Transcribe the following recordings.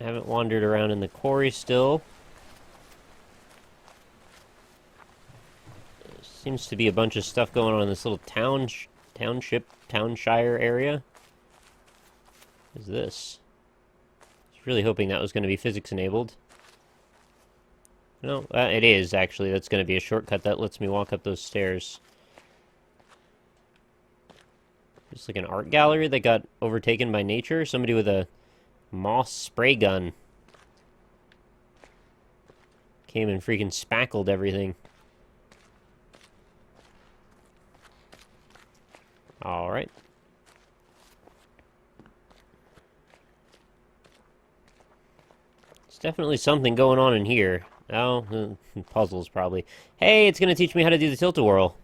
I haven't wandered around in the quarry still. There seems to be a bunch of stuff going on in this little townshire area. What is this? I was really hoping that was going to be physics enabled. No, it is actually. That's going to be a shortcut that lets me walk up those stairs. It's like an art gallery that got overtaken by nature. Somebody with a moss spray gun came and freaking spackled everything. Alright. There's definitely something going on in here. Oh, puzzles probably. Hey, it's gonna teach me how to do the tilt-a-whirl.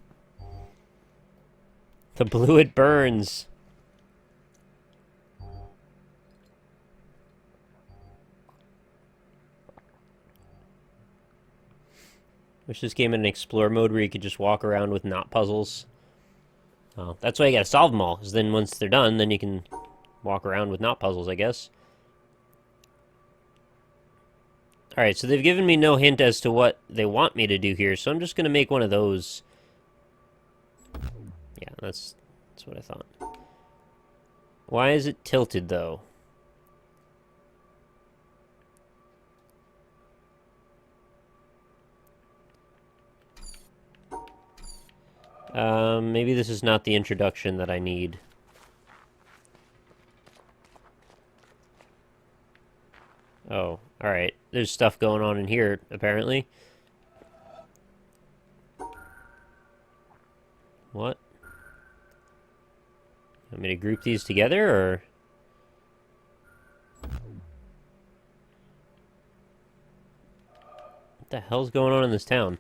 The blue it burns. Wish this game had an explore mode where you could just walk around with not puzzles. Oh, that's why you gotta solve them all, because then once they're done, then you can walk around with not puzzles, I guess. Alright, so they've given me no hint as to what they want me to do here, so I'm just gonna make one of those. Yeah, that's what I thought. Why is it tilted, though? Maybe this is not the introduction that I need. Oh, alright. There's stuff going on in here, apparently. What? Want me to group these together, or...? What the hell's going on in this town?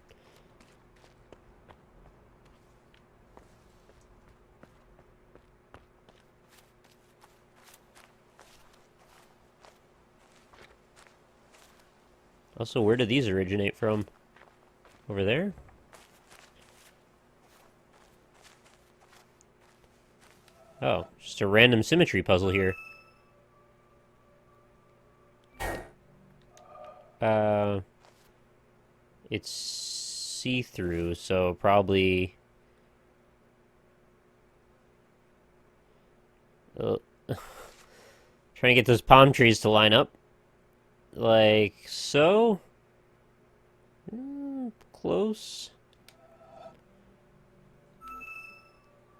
Also, where do these originate from? Over there? Oh, just a random symmetry puzzle here. It's see-through, so probably... Trying to get those palm trees to line up. Like so? Close.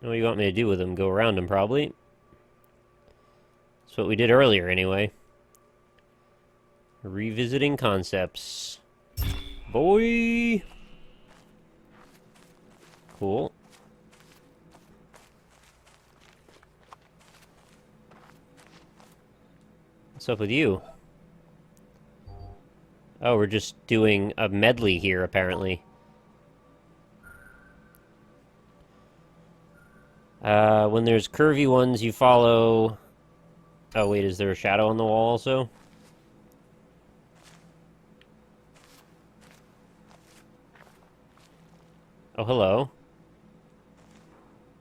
What do you want me to do with them? Go around them, probably. That's what we did earlier, anyway. Revisiting concepts. Boy! Cool. What's up with you? Oh, we're just doing a medley here, apparently. When there's curvy ones, you follow... Oh, wait, is there a shadow on the wall also? Oh, hello.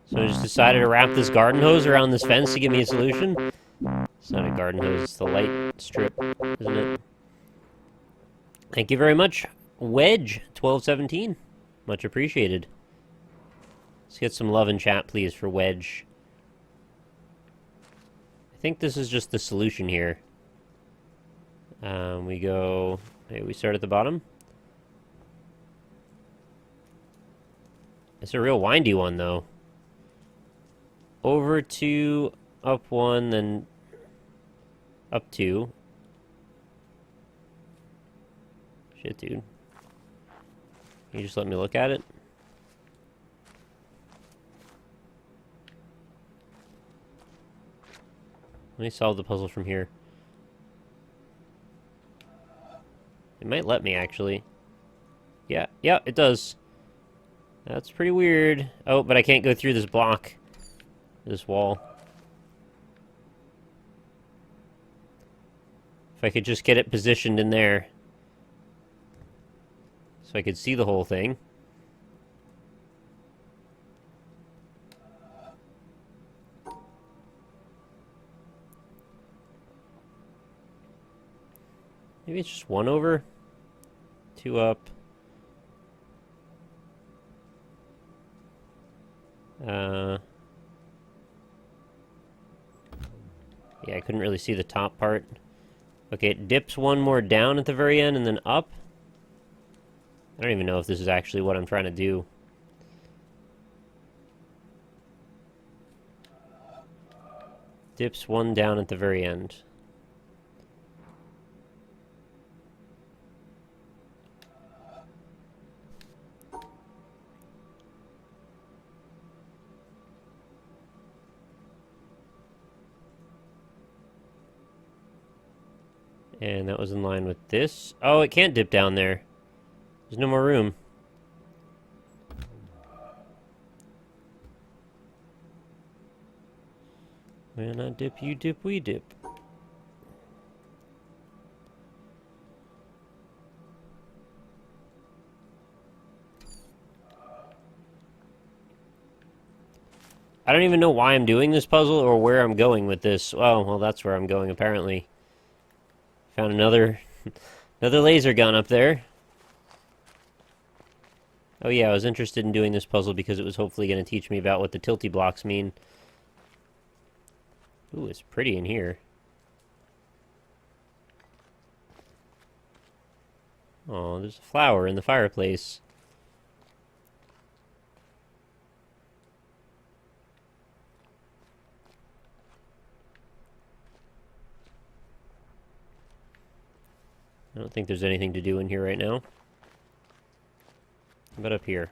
So I just decided to wrap this garden hose around this fence to give me a solution? It's not a garden hose, it's the light strip, isn't it? Thank you very much, Wedge1217. Much appreciated. Let's get some love in chat, please, for Wedge. I think this is just the solution here. We go... Hey, we start at the bottom. It's a real windy one, though. Over 2, up 1, then up 2. Shit, dude. Can you just let me look at it? Let me solve the puzzle from here. It might let me, actually. Yeah, it does. That's pretty weird. Oh, but I can't go through this block. This wall. If I could just get it positioned in there. So I could see the whole thing. Maybe it's just 1 over? 2 up. Yeah, I couldn't really see the top part. Okay, it dips 1 more down at the very end and then up. I don't even know if this is actually what I'm trying to do. Dips 1 down at the very end. And that was in line with this. Oh, it can't dip down there. There's no more room. When I dip, you dip, we dip. I don't even know why I'm doing this puzzle or where I'm going with this. Oh, well, that's where I'm going, apparently. Found another laser gun up there. Oh yeah, I was interested in doing this puzzle because it was hopefully going to teach me about what the tilty blocks mean. Ooh, it's pretty in here. Oh, there's a flower in the fireplace. I don't think there's anything to do in here right now. How about up here?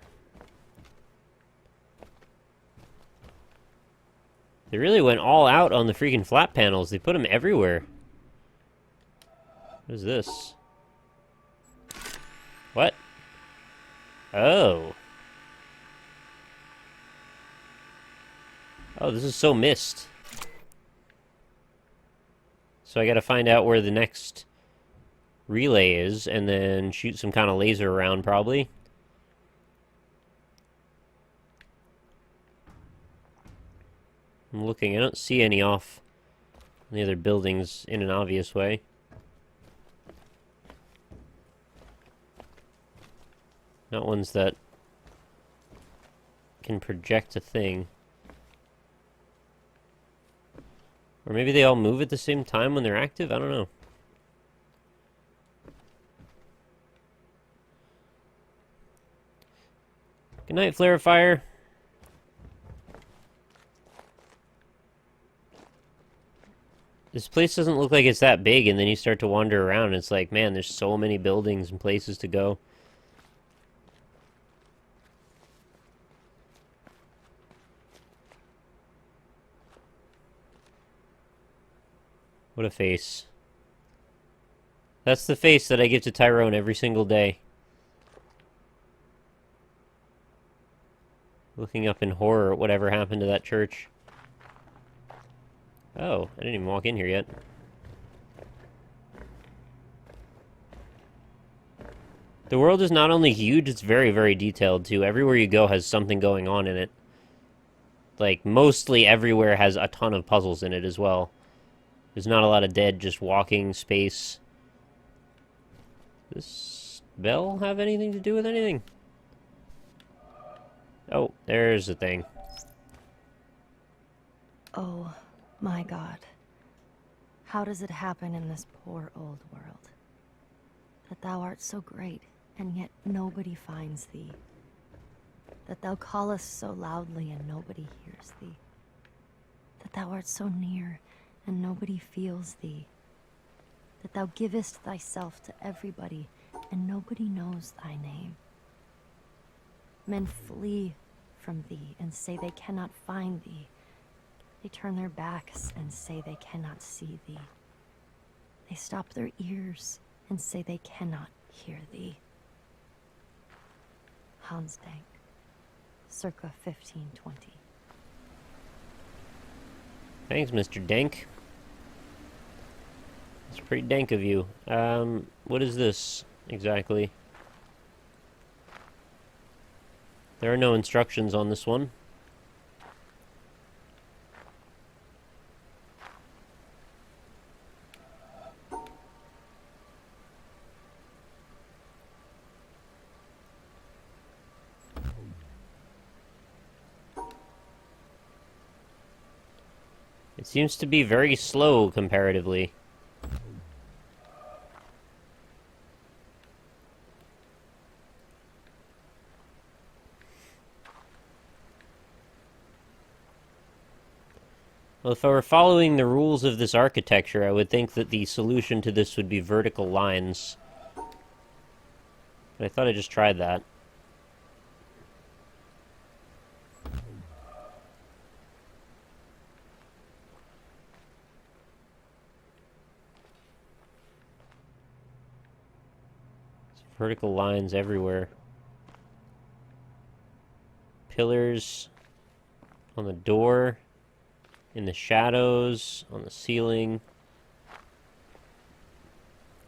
They really went all out on the freaking flat panels. They put them everywhere. What is this? What? Oh. Oh, this is so missed. So I gotta find out where the next relay is, and then shoot some kind of laser around, probably. I'm looking, I don't see any off the other buildings in an obvious way. Not ones that can project a thing. Or maybe they all move at the same time when they're active? I don't know. Good night, Flare Fire. This place doesn't look like it's that big, and then you start to wander around, and it's like, man, there's so many buildings and places to go. What a face. That's the face that I give to Tyrone every single day. Looking up in horror at whatever happened to that church. Oh, I didn't even walk in here yet. The world is not only huge, it's very, very detailed, too. Everywhere you go has something going on in it. Like, mostly everywhere has a ton of puzzles in it as well. There's not a lot of dead, just walking space. Does this bell have anything to do with anything? Oh, there's the thing. Oh, my God. How does it happen in this poor old world? That thou art so great, and yet nobody finds thee. That thou callest so loudly, and nobody hears thee. That thou art so near, and nobody feels thee. That thou givest thyself to everybody, and nobody knows thy name. Men flee from thee, and say they cannot find thee. They turn their backs, and say they cannot see thee. They stop their ears, and say they cannot hear thee. Hans Dank, circa 1520. Thanks, Mr. Dank. It's pretty dank of you. What is this, exactly? There are no instructions on this one. It seems to be very slow comparatively. Well, if I were following the rules of this architecture, I would think that the solution to this would be vertical lines. But I thought I just tried that. There's vertical lines everywhere. Pillars on the door, in the shadows, on the ceiling.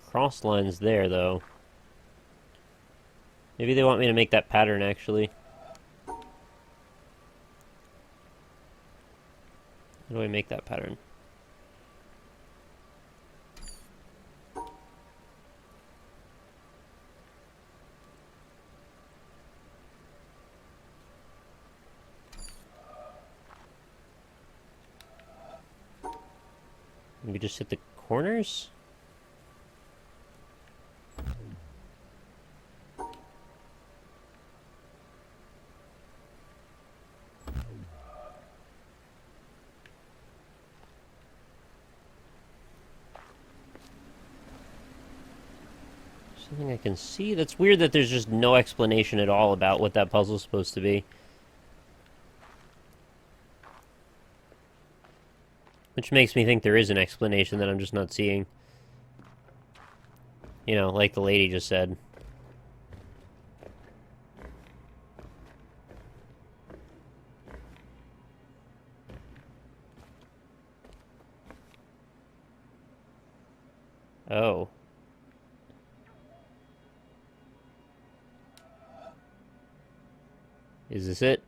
Cross lines there, though. Maybe they want me to make that pattern, actually. How do I make that pattern? Maybe just hit the corners? Something I can see? That's weird that there's just no explanation at all about what that puzzle's supposed to be. Which makes me think there is an explanation that I'm just not seeing. You know, like the lady just said. Oh. Is this it?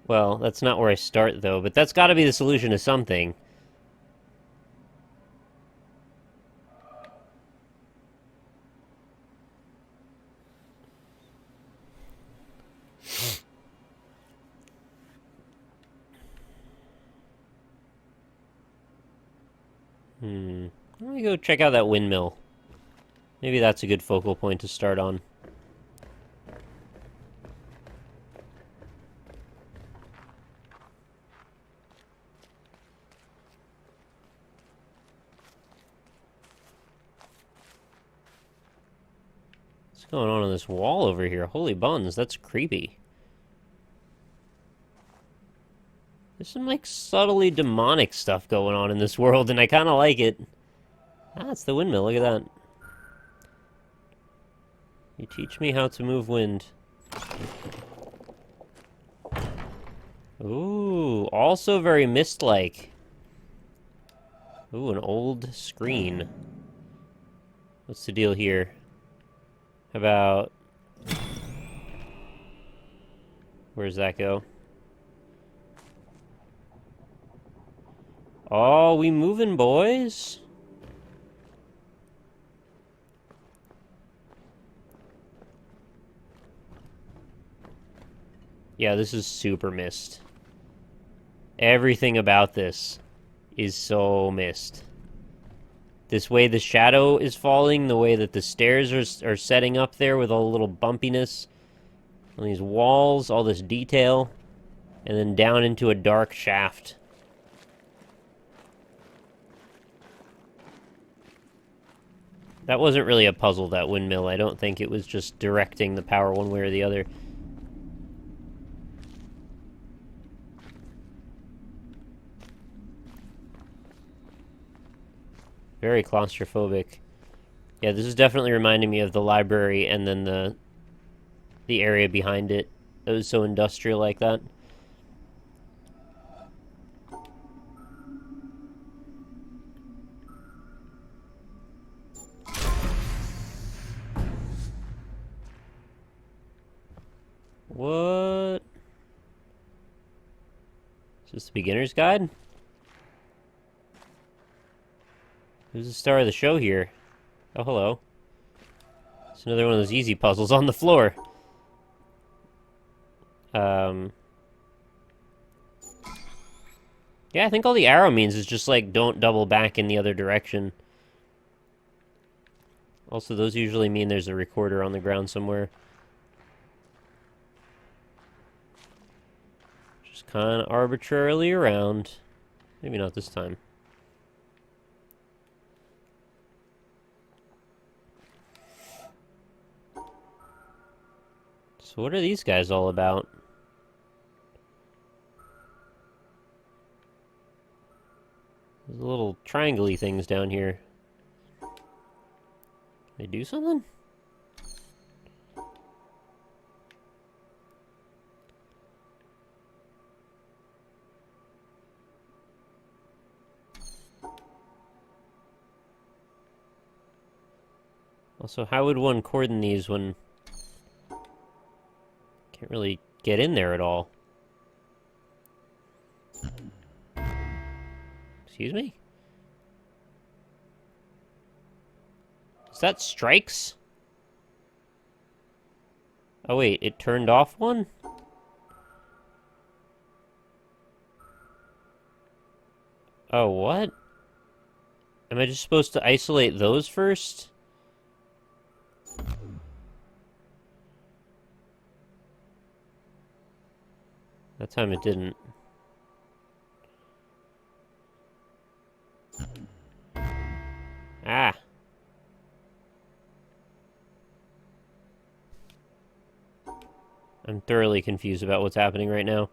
Well, that's not where I start, though, but that's gotta be the solution to something. Let me go check out that windmill. Maybe that's a good focal point to start on. What's going on this wall over here? Holy buns, that's creepy. There's some, like, subtly demonic stuff going on in this world, and I kind of like it. Ah, it's the windmill, look at that. You teach me how to move wind. Ooh, also very mist-like. Ooh, an old screen. What's the deal here? How about... Where's that go? Oh, we moving, boys? Yeah, this is super mist. Everything about this is so mist. This way the shadow is falling, the way that the stairs are setting up there with all the little bumpiness on these walls, all this detail, and then down into a dark shaft. That wasn't really a puzzle, that windmill. I don't think it was just directing the power one way or the other. Very claustrophobic. Yeah, this is definitely reminding me of the library and then the area behind it. It was so industrial like that. What? Is this the beginner's guide? Who's the star of the show here? Oh, hello. It's another one of those easy puzzles on the floor. Yeah, I think all the arrow means is just, like, don't double back in the other direction. Also, those usually mean there's a recorder on the ground somewhere. Just kind of arbitrarily around. Maybe not this time. So what are these guys all about? There's little triangle-y things down here. They do something? Also, how would one cordon these when... Can't really get in there at all. Excuse me? Is that strikes? Oh wait, it turned off one? Oh, what? Am I just supposed to isolate those first? That time it didn't. Ah. I'm thoroughly confused about what's happening right now.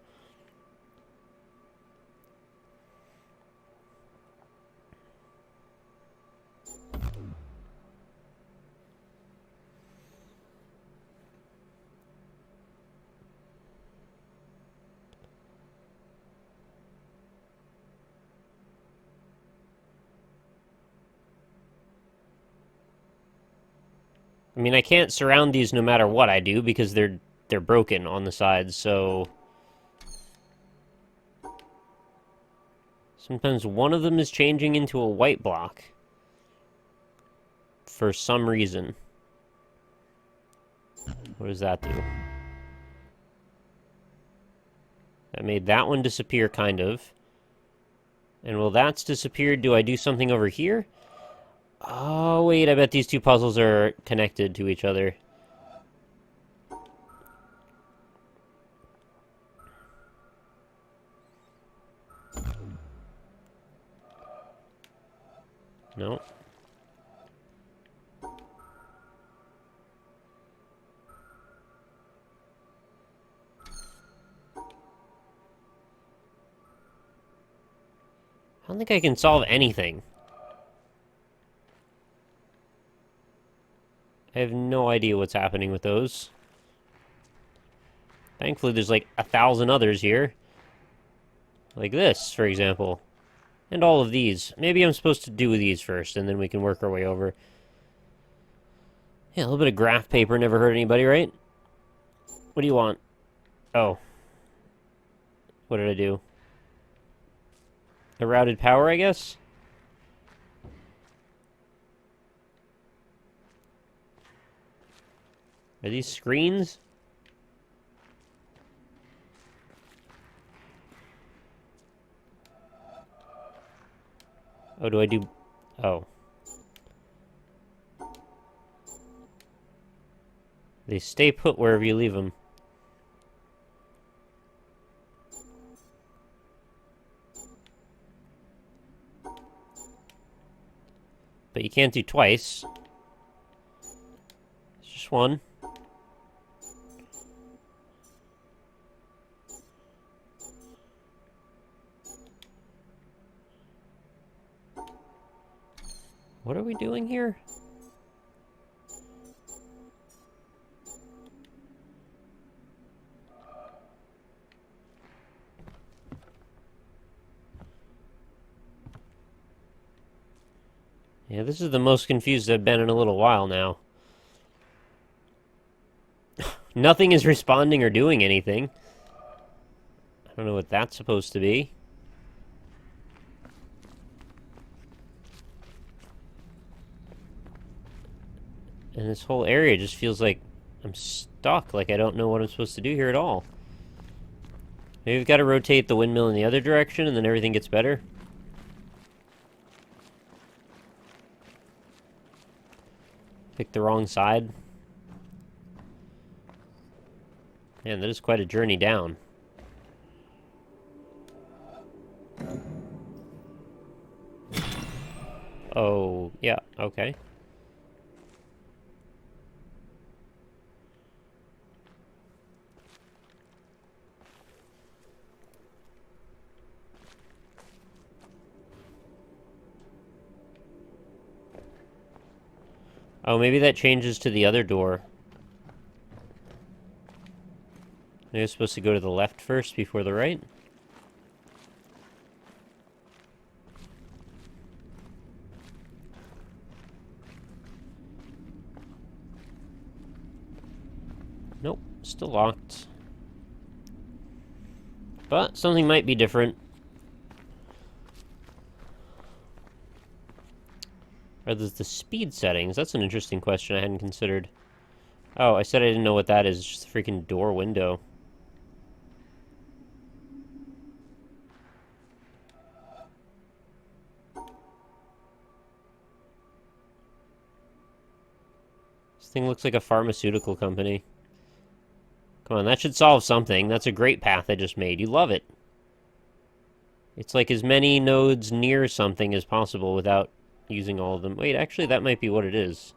I mean, I can't surround these no matter what I do because they're broken on the sides, so... Sometimes one of them is changing into a white block. For some reason. What does that do? That made that one disappear, kind of. And while that's disappeared, do I do something over here? Oh, wait, I bet these two puzzles are connected to each other. No. I don't think I can solve anything. I have no idea what's happening with those. Thankfully, there's like 1,000 others here. Like this, for example. And all of these. Maybe I'm supposed to do these first, and then we can work our way over. Yeah, a little bit of graph paper never hurt anybody, right? What do you want? Oh. What did I do? A routed power, I guess? Are these screens? Oh, do I do... Oh. They stay put wherever you leave them. But you can't do twice. It's just one. What are we doing here? Yeah, this is the most confused I've been in a little while now. Nothing is responding or doing anything. I don't know what that's supposed to be. And this whole area just feels like I'm stuck, like I don't know what I'm supposed to do here at all. Maybe we've got to rotate the windmill in the other direction and then everything gets better. Pick the wrong side. Man, that is quite a journey down. Oh, yeah, okay. Oh, maybe that changes to the other door. Maybe I'm supposed to go to the left first before the right? Nope, still locked. But something might be different. Are those the speed settings? That's an interesting question I hadn't considered. Oh, I said I didn't know what that is. It's just a freaking door window. This thing looks like a pharmaceutical company. Come on, that should solve something. That's a great path I just made. You love it. It's like as many nodes near something as possible without using all of them. Wait, actually, that might be what it is.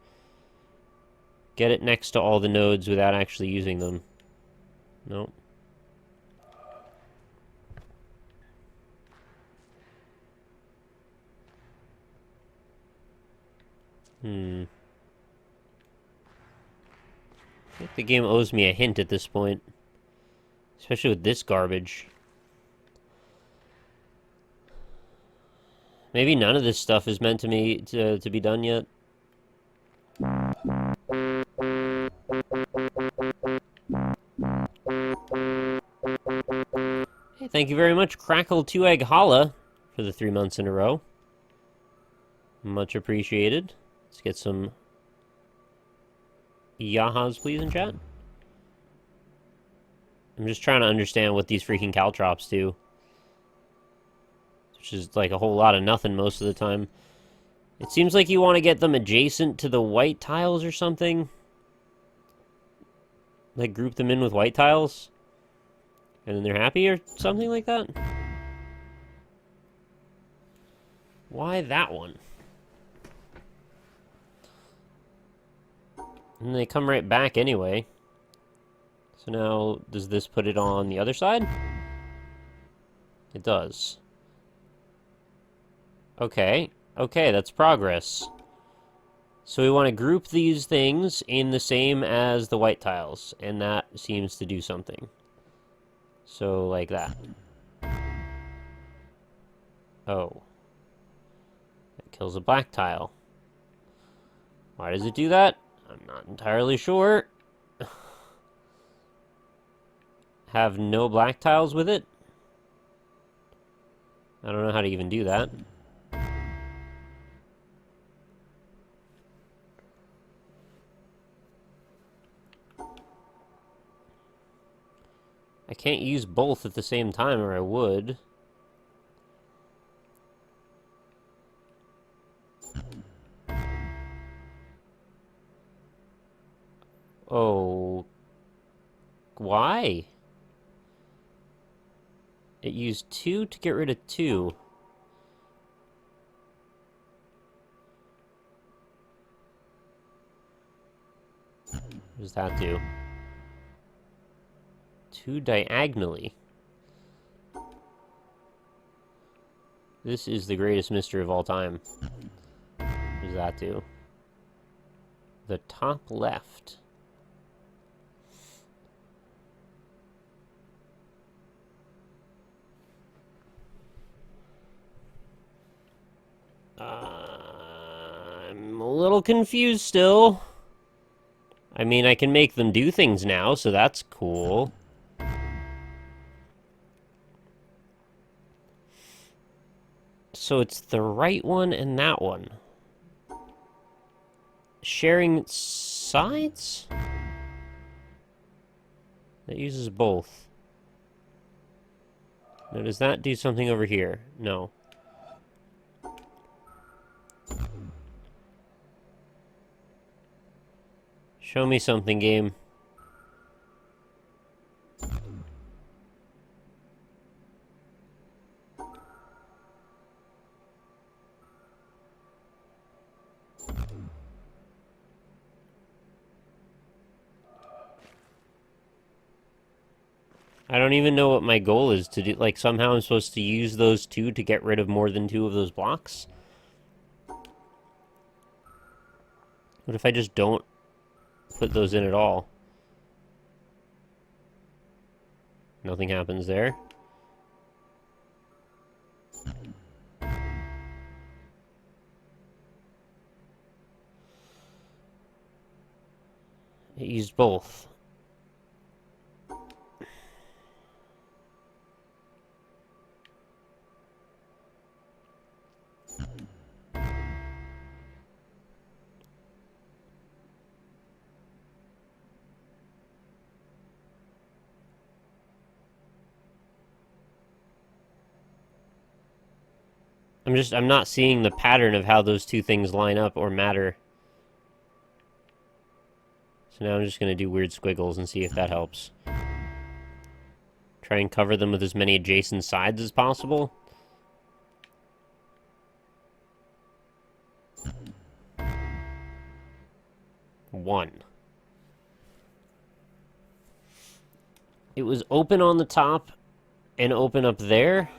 Get it next to all the nodes without actually using them. Nope. I think the game owes me a hint at this point. Especially with this garbage. Maybe none of this stuff is meant to be done yet. Hey, thank you very much, Crackle 2-Egg Holla, for the 3 months in a row. Much appreciated. Let's get some yahas, please, in chat. I'm just trying to understand what these freaking caltrops do. Which is like a whole lot of nothing most of the time. It seems like you want to get them adjacent to the white tiles or something. Like group them in with white tiles. And then they're happy or something like that. Why that one? And they come right back anyway. So now, does this put it on the other side? It does. Okay. Okay, that's progress. So we want to group these things in the same as the white tiles. And that seems to do something. So, like that. Oh. That kills a black tile. Why does it do that? I'm not entirely sure. Have no black tiles with it? I don't know how to even do that. I can't use both at the same time, or I would. Oh. Why? It used 2 to get rid of 2. What does that do? 2 diagonally. This is the greatest mystery of all time. What does that do? The top left. I'm a little confused still. I mean, I can make them do things now, so that's cool. So it's the right one and that one. Sharing sides? That uses both. Now, does that do something over here? No. Show me something, game. I don't even know what my goal is to do. Like, somehow I'm supposed to use those two to get rid of more than 2 of those blocks? What if I just don't put those in at all? Nothing happens there. It used both. I'm not seeing the pattern of how those two things line up or matter. So now I'm just going to do weird squiggles and see if that helps. Try and cover them with as many adjacent sides as possible. One. It was open on the top and open up there.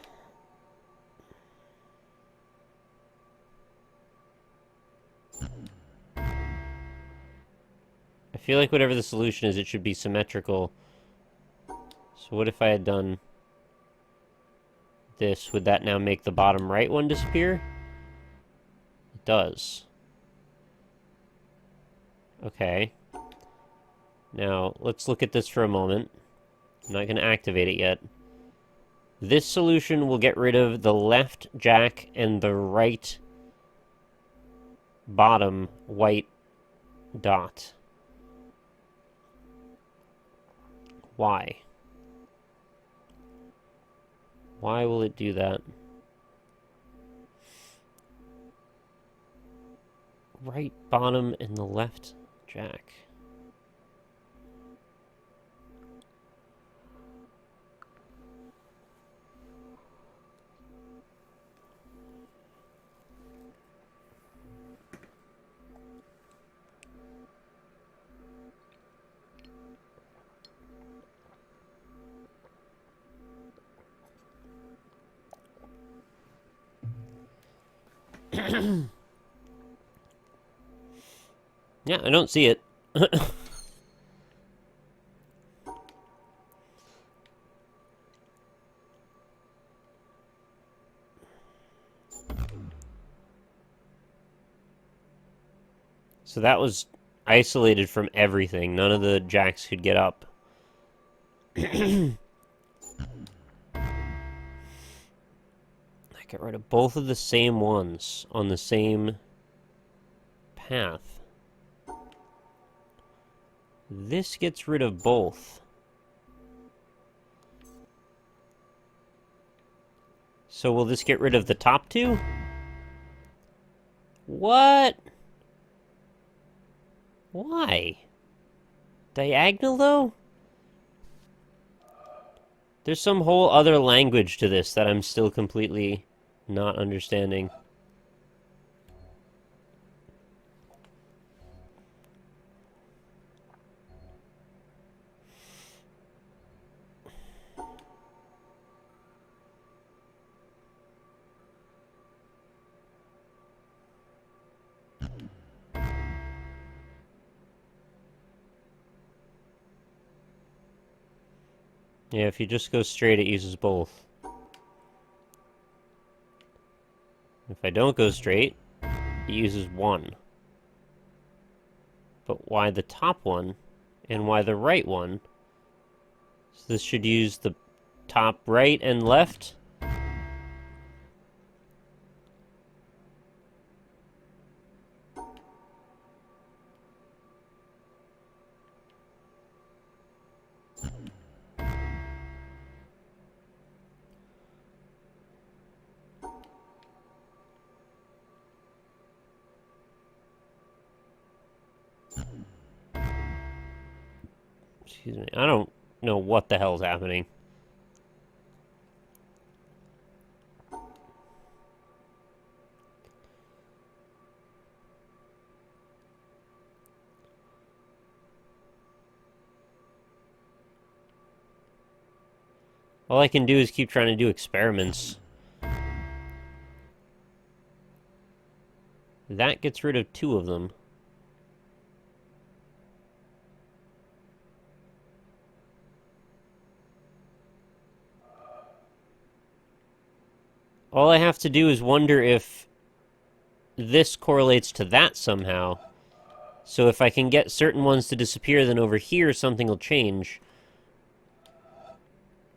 I feel like whatever the solution is, it should be symmetrical. So what if I had done this? Would that now make the bottom right one disappear? It does. Okay. Now, let's look at this for a moment. I'm not going to activate it yet. This solution will get rid of the left jack and the right bottom white dot. Why? Why will it do that? Right bottom and the left jack. Yeah, I don't see it. So that was isolated from everything. None of the jacks could get up. I get rid of both of the same ones on the same path. This gets rid of both. So will this get rid of the top two? What? Why? Diagonal, though? There's some whole other language to this that I'm still completely not understanding. Yeah, if you just go straight, it uses both. If I don't go straight, it uses one. But why the top one, and why the right one? So this should use the top right and left? Excuse me. I don't know what the hell's happening. All I can do is keep trying to do experiments. That gets rid of 2 of them. All I have to do is wonder if this correlates to that somehow. So if I can get certain ones to disappear, then over here something will change.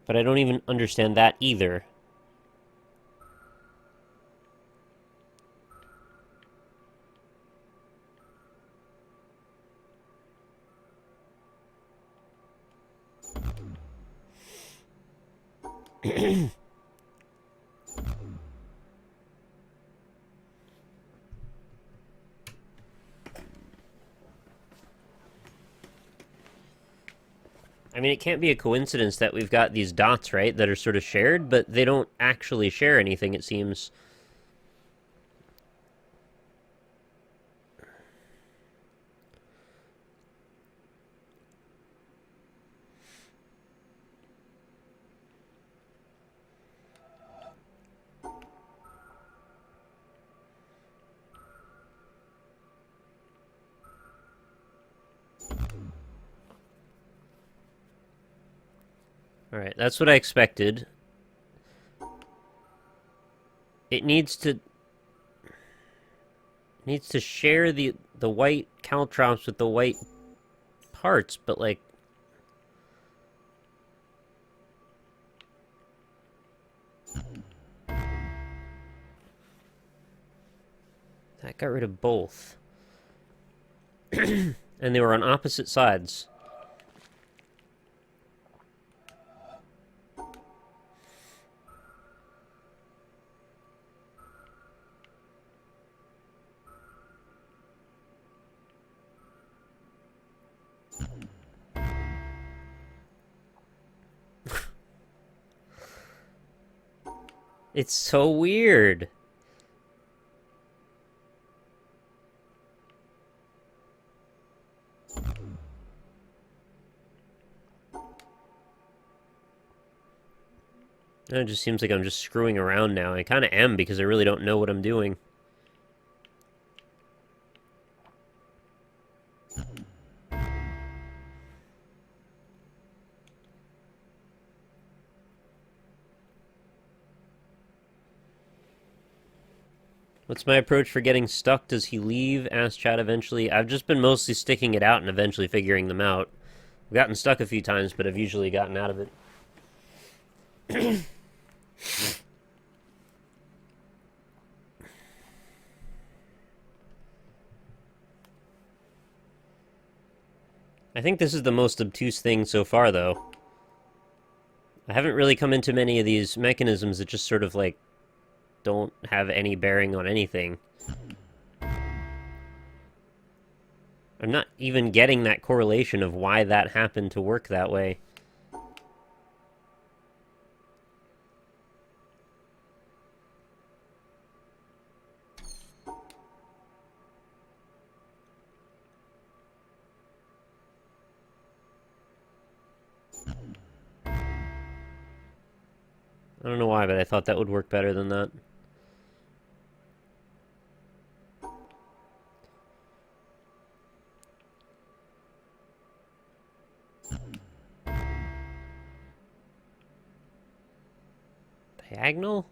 But I don't even understand that either. I mean, it can't be a coincidence that we've got these dots, right, that are sort of shared, but they don't actually share anything, it seems. Alright, that's what I expected. It needs to share the white caltrops with the white parts, but like that got rid of both. And they were on opposite sides. It's so weird. It just seems like I'm just screwing around now. I kind of am because I really don't know what I'm doing. What's my approach for getting stuck? Does he leave? Ask Chad eventually. I've just been mostly sticking it out and eventually figuring them out. I've gotten stuck a few times, but I've usually gotten out of it. I think this is the most obtuse thing so far, though. I haven't really come into many of these mechanisms that just sort of, like, don't have any bearing on anything. I'm not even getting that correlation of why that happened to work that way. I don't know why, but I thought that would work better than that. Diagonal?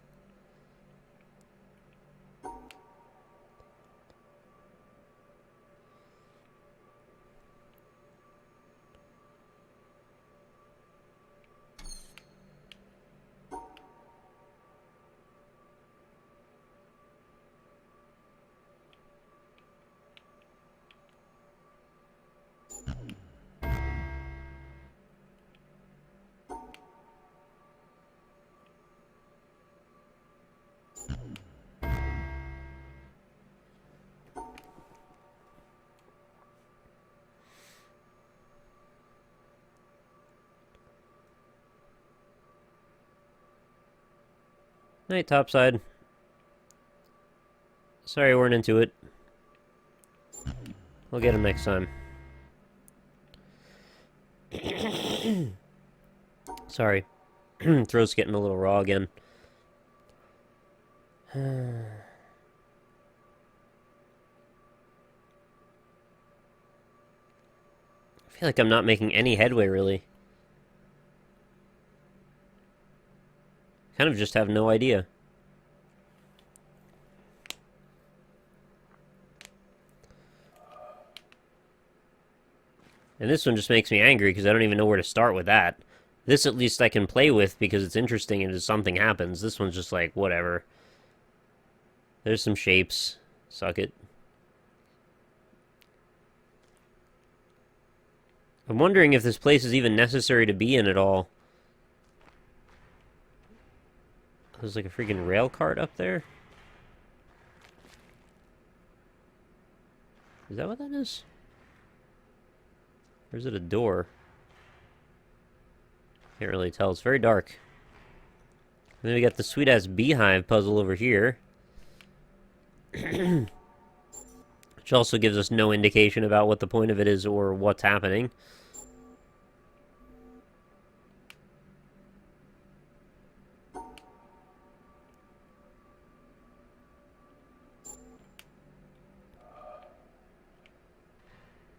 Night, topside. Sorry we weren't into it. We'll get him next time. Sorry. Throat's getting a little raw again. I feel like I'm not making any headway, really. Kind of just have no idea. And this one just makes me angry because I don't even know where to start with that. This at least I can play with because it's interesting and if something happens. This one's just like, whatever. There's some shapes. Suck it. I'm wondering if this place is even necessary to be in at all. There's like a freaking rail cart up there. Is that what that is? Or is it a door? Can't really tell. It's very dark. And then we got the sweet-ass beehive puzzle over here. Which also gives us no indication about what the point of it is or what's happening.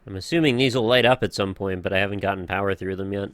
I'm assuming these will light up at some point, but I haven't gotten power through them yet.